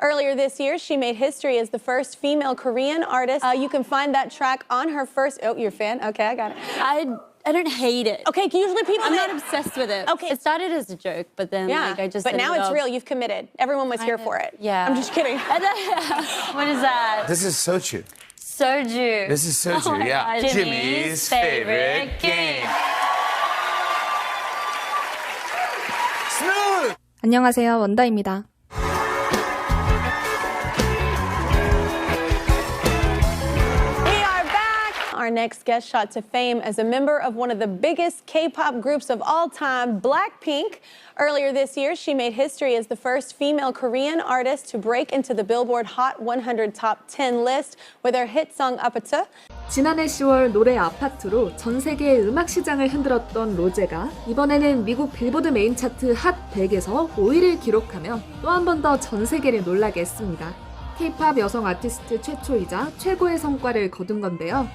Earlier this year, she made history as the first female Korean artist. You can find that track on her first... Oh, you're a fan? Okay, I got it. I don't hate it. Okay, usually people... I'm not obsessed with it. Okay. It started as a joke, but then I just... But now it's real. You've committed. Everyone was here for it. Yeah. I'm just kidding. What is that? This is soju. Soju. This is soju, yeah. God. Jimmy's favorite game. Smooth! 안녕하세요, 원다입니다. Our next guest shot to fame as a member of one of the biggest K-pop groups of all time, Blackpink. Earlier this year, she made history as the first female Korean artist to break into the Billboard Hot 100 Top 10 list with her hit song 아파트로. 지난해 10월 노래 아파트로 전 세계의 음악 시장을 흔들었던 로제가 이번에는 미국 빌보드 메인 차트 핫 100에서 5위를 기록하며 또 한 번 더 전 세계를 놀라게 했습니다. K-팝 여성 아티스트 최초이자 최고의 성과를 거둔 건데요.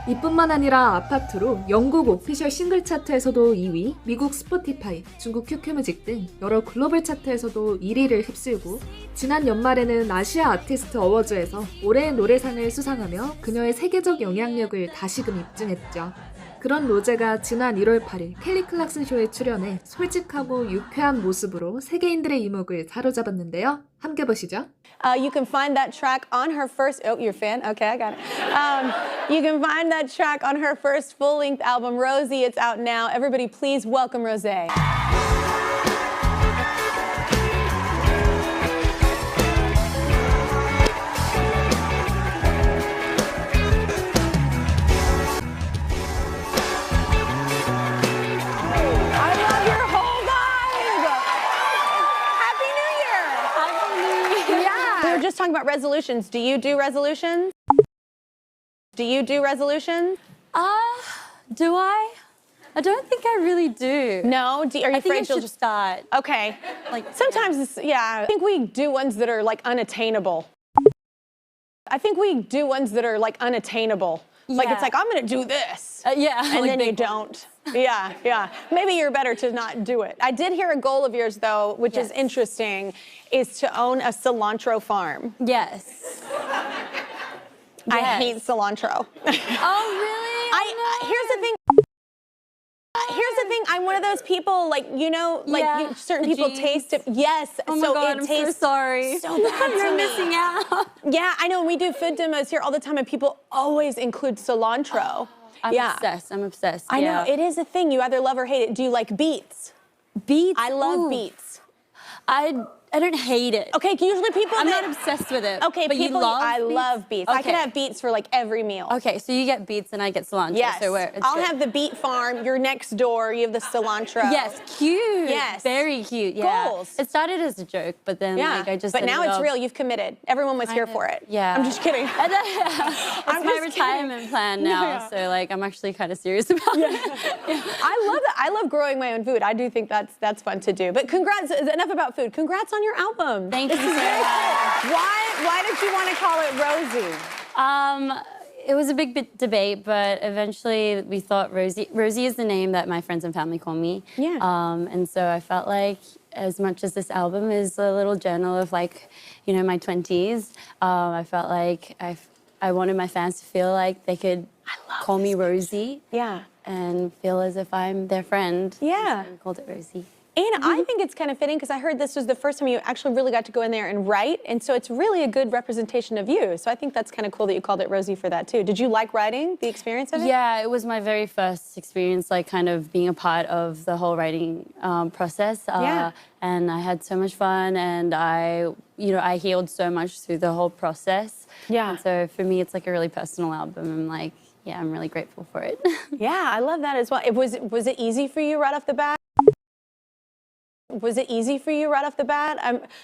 이뿐만 아니라 아파트로 영국 오피셜 싱글 차트에서도 2위, 미국 스포티파이, 중국 큐큐뮤직 등 여러 글로벌 차트에서도 1위를 휩쓸고 지난 연말에는 아시아 아티스트 어워즈에서 올해의 노래상을 수상하며 그녀의 세계적 영향력을 다시금 입증했죠. 그런 로제가 지난 1월 8일 켈리 클락슨 쇼에 출연해 솔직하고 유쾌한 모습으로 세계인들의 이목을 사로잡았는데요. 함께 보시죠. You can find that track on her first... Oh, you're a fan? Okay, I got it. You can find that track on her first full-length album, Rosie. It's out now. Everybody, please welcome Rosé. Just talking about resolutions. Do you do resolutions? Do you do resolutions? Do I? I don't think I really do. No? Are you afraid you'll just start? Okay. Like sometimes, I think we do ones that are like unattainable. I think we do ones that are like unattainable. Like it's like, I'm going to do this. Yeah. And like then you don't. Yeah. Maybe you're better to not do it. I did hear a goal of yours, though, which is interesting, is to own a cilantro farm. Yes. I hate cilantro. Oh, really? Here's the thing. I'm one of those people, like, certain people taste it. Yes. Oh my so God, it I'm tastes so sorry. So bad. You're missing out. Yeah, I know. We do food demos here all the time, and people always include cilantro. I'm obsessed. I know. It is a thing. You either love or hate it. Do you like beets? Beets? I love beets. I don't hate it. Okay, usually people... I'm not obsessed with it. Okay, but people... you love I beets? love beets. Okay. I can have beets for, like, every meal. Okay, so you get beets and I get cilantro. Yes. So I'll have the beet farm. You're next door. You have the cilantro. Yes, cute. Yes. Very cute, yeah. Goals. It started as a joke, but then I just... But now it's real. You've committed. Everyone was here for it. Yeah. I'm just kidding. It's my retirement plan now, so, like, I'm actually kind of serious about it. I love that. I love growing my own food. I do think that's fun to do. But congrats. Enough about food. Congrats on your album. Thank you so much. Why did you want to call it Rosie? It was a big debate, but eventually we thought Rosie is the name that my friends and family call me. Yeah. And so I felt like as much as this album is a little journal of, like, my 20s, I felt like I wanted my fans to feel like they could call me Rosie. Yeah. And feel as if I'm their friend. Yeah. So I called it Rosie. And I think it's kind of fitting because I heard this was the first time you actually really got to go in there and write, and so it's really a good representation of you. So I think that's kind of cool that you called it Rosie for that too. Did you like writing, the experience of it? Yeah, it was my very first experience, like kind of being a part of the whole writing process. And I had so much fun, and I healed so much through the whole process. Yeah. And so for me, it's like a really personal album. I'm like, I'm really grateful for it. Yeah, I love that as well. Was it easy for you right off the bat? Was it easy for you right off the bat?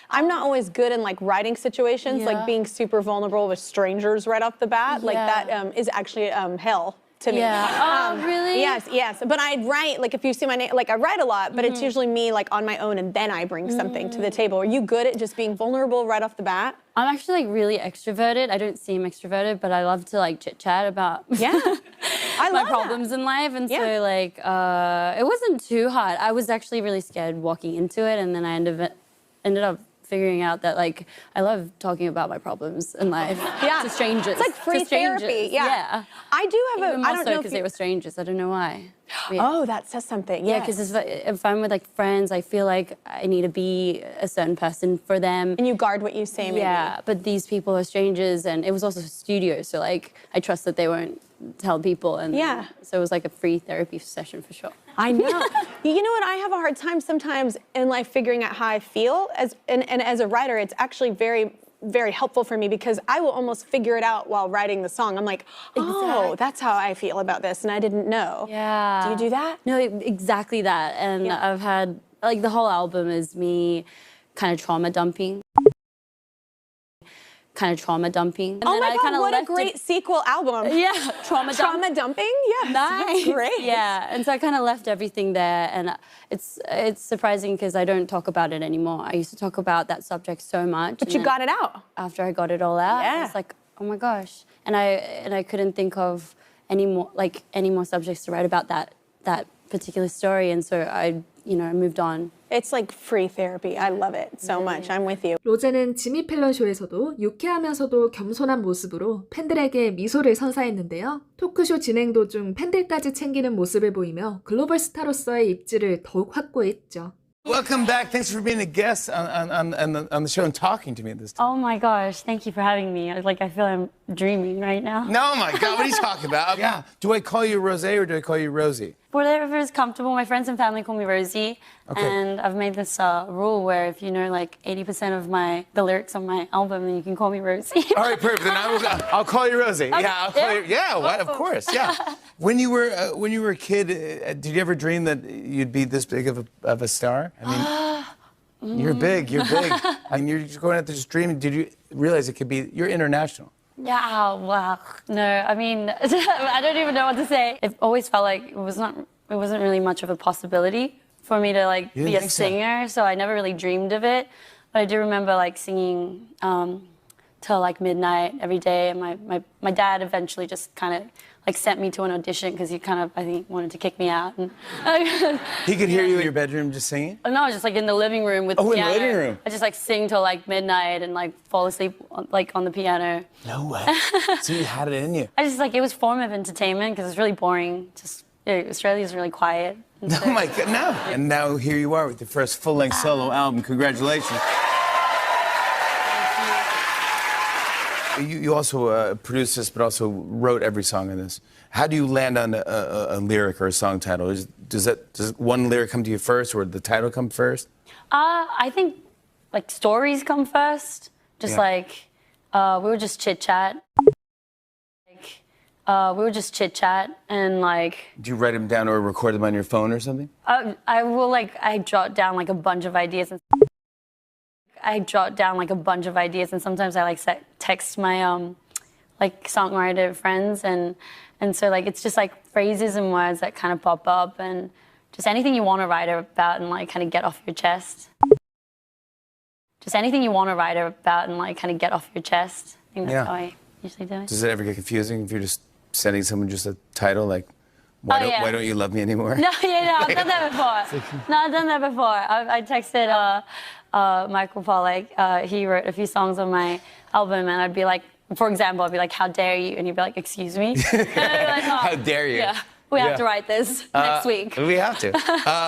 I'm not always good in, like, writing situations, like being super vulnerable with strangers right off the bat. Like that is actually hell to me. Yeah. Really? Yes. But I write, like, if you see my name, like, I write a lot, but it's usually me, like, on my own, and then I bring something to the table. Are you good at just being vulnerable right off the bat? I'm actually, like, really extroverted. I don't seem extroverted, but I love to, like, chit-chat about my problems in life. And so, like, it wasn't too hard. I was actually really scared walking into it, and then I ended up figuring out that like I love talking about my problems in life to strangers. It's like free To strangers. therapy. Yeah. I do have Even I more don't so know because they were strangers. I don't know why. Oh, that says something. Yeah, because if I'm with like friends, I feel like I need to be a certain person for them. And you guard what you say, maybe. Yeah, but these people are strangers, and it was also a studio, so like I trust that they won't tell people, and so it was like a free therapy session for sure. I know. You know what? I have a hard time sometimes in life figuring out how I feel, and as a writer, it's actually very helpful for me because I will almost figure it out while writing the song. I'm like, oh, that's how I feel about this, and I didn't know. Yeah. Do you do that? No, exactly that. And I've had, like, the whole album is me kind of trauma dumping. And Oh my God, what a great sequel album. Yeah, trauma dumping? Yeah, nice. That's great. Yeah, and so I kind of left everything there, and it's surprising because I don't talk about it anymore. I used to talk about that subject so much. But you got it out. After I got it all out, Yeah. I was like, oh my gosh. And I couldn't think of any more subjects to write about that particular story, and so I moved on. It's like free therapy. I love it so much. I'm with you. 로제는 지미 펠런 쇼에서도 유쾌하면서도 겸손한 모습으로 팬들에게 미소를 선사했는데요. 토크쇼 진행 도중 팬들까지 챙기는 모습을 보이며 글로벌 스타로서의 입지를 더욱 확고했죠. Welcome back. Thanks for being a guest on the show and talking to me this time. Oh my gosh, thank you for having me. Like, I feel I'm dreaming right now. No, my God, what are you talking about? Yeah. Do I call you Rosé or do I call you Rosie? Whatever is comfortable. My friends and family call me Rosie. Okay. And I've made this rule where if you know like 80% of the lyrics on my album, then you can call me Rosie. All right, perfect. Then I'll call you Rosie. Okay. Yeah, I'll call you. Yeah, what? Of course. Yeah. When you were a kid, did you ever dream that you'd be this big of a star? I mean, you're big. I mean, you're just going out there just dreaming. Did you realize it could be? You're international. Yeah, wow. No, I mean, I don't even know what to say. It always felt like it wasn't really much of a possibility for me to like be a singer, so I never really dreamed of it. But I do remember like singing till like midnight every day, and my dad eventually just kind of like sent me to an audition because he kind of, I think, wanted to kick me out. And He could hear you in your bedroom just singing? no, I was just like in the living room with the in the piano. living room. I just like sing till like midnight and like fall asleep like on the piano. No way. So you had it in you. I just like, it was form of entertainment because it's really boring. Just Australia's really quiet. Oh my God, no. And now here you are with your first full-length solo album. Congratulations. You also produced this, but also wrote every song in this. How do you land on a lyric or a song title? Does one lyric come to you first, or the title come first? I think like stories come first. Just like we would just chit chat. We would just chit chat and like. Do you write them down or record them on your phone or something? I jot down like a bunch of ideas and. Sometimes I like text my like songwriter friends and so like it's just like phrases and words that kind of pop up and just anything you want to write about and like kind of get off your chest. I think that's how I usually do it. Does it ever get confusing if you're just sending someone just a title like, why don't you love me anymore? No, I've done that before. I texted Michael Pollack. He wrote a few songs on my album, and I'd be like, for example, I'd be like, "How dare you?" And he'd be like, "Excuse me." And I'd be like, oh, How dare you? Yeah, we have to write this next week. We have to.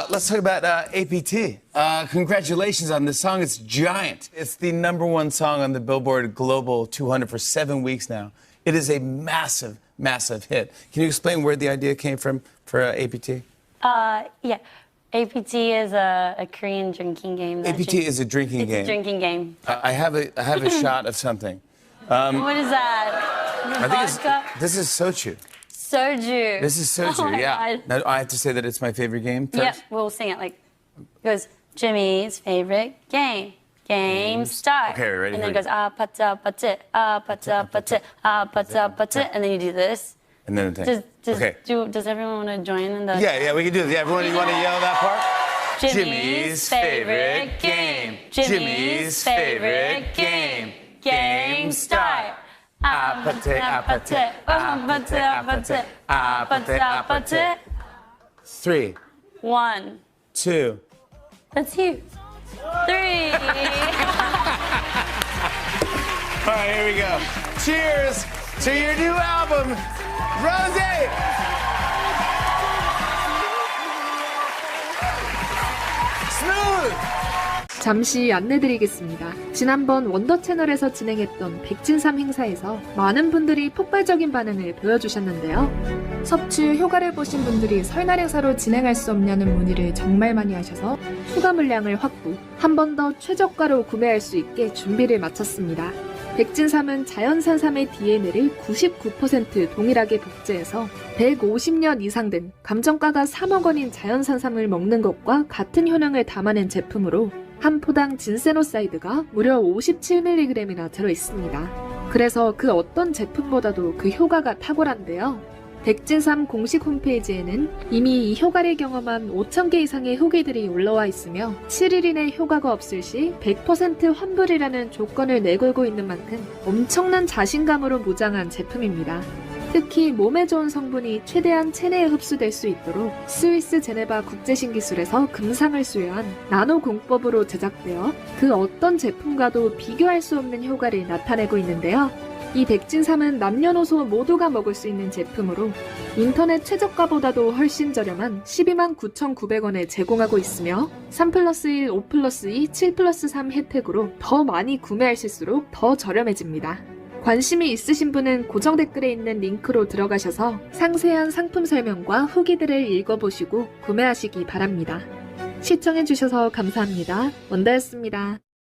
Let's talk about APT. Congratulations on this song. It's giant. It's the #1 song on the Billboard Global 200 for 7 weeks now. It is a massive, massive hit. Can you explain where the idea came from for APT? Yeah. APT is a Korean drinking game. APT is a drinking game. It's a drinking game. I have a shot of something. What is that? I think this is soju. Soju. This is soju, oh my yeah. God. Now, I have to say that it's my favorite game first? Yeah, we'll sing it like, it goes, Jimmy's favorite game. Game start. Okay, ready? And then it goes, 아파트, and then you do this. And then Does everyone want to join in the... Yeah, we can do this. Yeah, everyone, you want to yell that part? Jimmy's favorite game. Jimmy's favorite game. Game start. 아파트. 3, 1. 2, That's you. 3. All right, here we go. Cheers to your new album, Rosé. Smooth. 잠시 안내드리겠습니다. 지난번 원더 채널에서 진행했던 백진삼 행사에서 많은 분들이 폭발적인 반응을 보여주셨는데요. 섭취 효과를 보신 분들이 설날 행사로 진행할 수 없냐는 문의를 정말 많이 하셔서 추가 물량을 확보, 한 번 더 최저가로 구매할 수 있게 준비를 마쳤습니다. 백진삼은 자연산삼의 DNA를 99% 동일하게 복제해서 150년 이상 된 감정가가 3억 원인 자연산삼을 먹는 것과 같은 효능을 담아낸 제품으로 한 포당 진세노사이드가 무려 57mg이나 들어있습니다. 그래서 그 어떤 제품보다도 그 효과가 탁월한데요. 백진삼 공식 홈페이지에는 이미 이 효과를 경험한 5,000개 이상의 후기들이 올라와 있으며 7일 이내 효과가 없을 시 100% 환불이라는 조건을 내걸고 있는 만큼 엄청난 자신감으로 무장한 제품입니다. 특히 몸에 좋은 성분이 최대한 체내에 흡수될 수 있도록 스위스 제네바 국제신기술에서 금상을 수여한 나노 공법으로 제작되어 그 어떤 제품과도 비교할 수 없는 효과를 나타내고 있는데요. 이 백진삼은 남녀노소 모두가 먹을 수 있는 제품으로 인터넷 최저가보다도 훨씬 저렴한 129,900원에 제공하고 있으며 3+1, 5+2, 7+3 혜택으로 더 많이 구매하실수록 더 저렴해집니다. 관심이 있으신 분은 고정 댓글에 있는 링크로 들어가셔서 상세한 상품 설명과 후기들을 읽어보시고 구매하시기 바랍니다. 시청해주셔서 감사합니다. 원다였습니다.